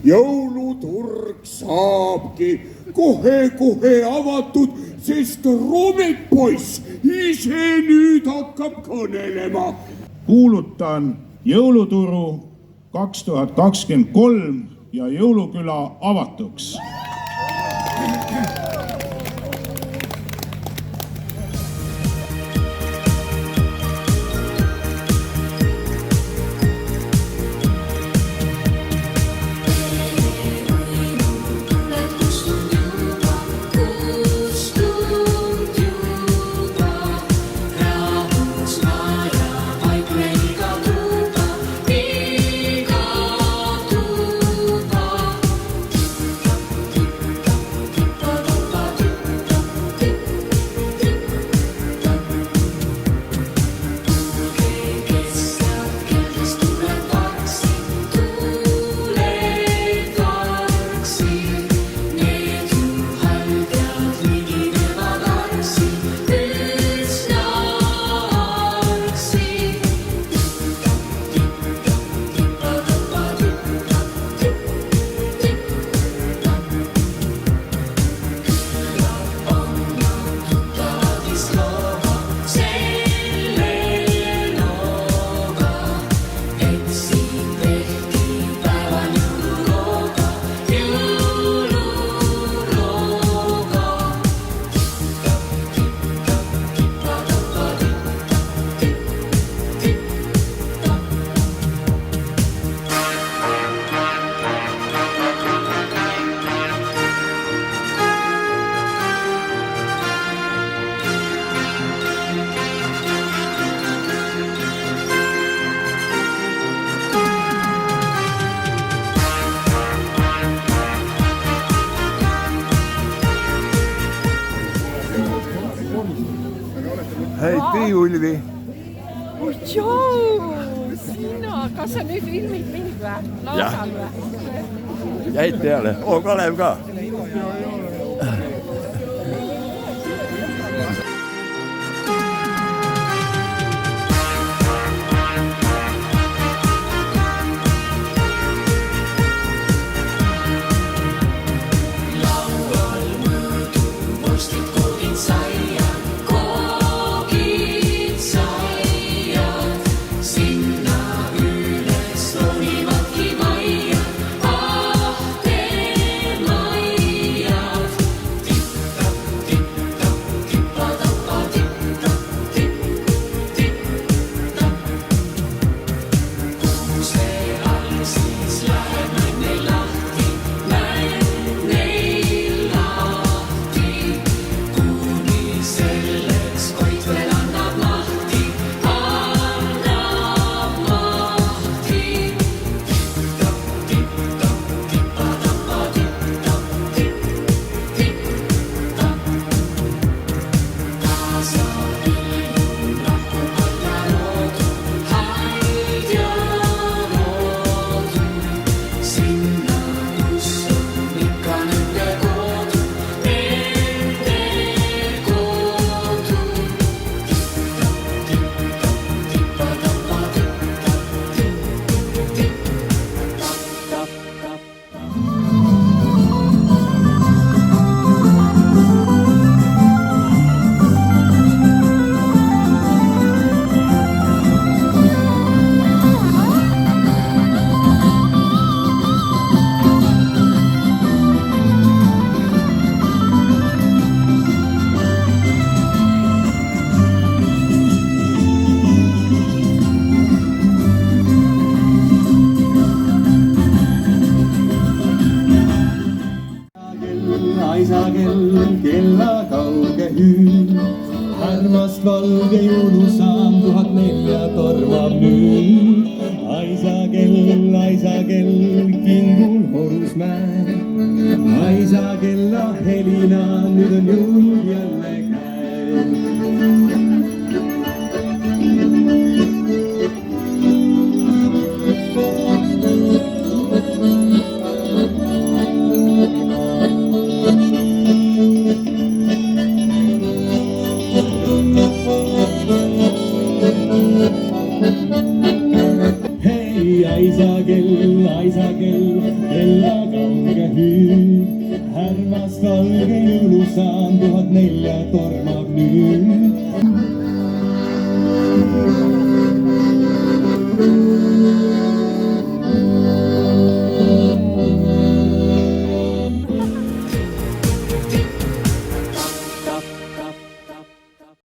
jõuluturg saabki kohe-kohe avatud, sest Romit-poiss ise nüüd hakkab kõnelema. Kuulutan jõuluturu 2023 ja jõuluküla avatuks. Hei, Tiiulvi. Joo, sinä. Kas sä nyt filmit mind või? Lausal või? Jäid peale. Oo, Kalev ka. Kella kauge hüüd, armast valge jõulusaam 1004 tormab nüüd. Aisakell, kingul Horusmäe, Aisakella helina, nüüd on jõul jälle käes. Aisakell, paisakell, kella kauge hüüd. Härmast valge jõulusaan 1400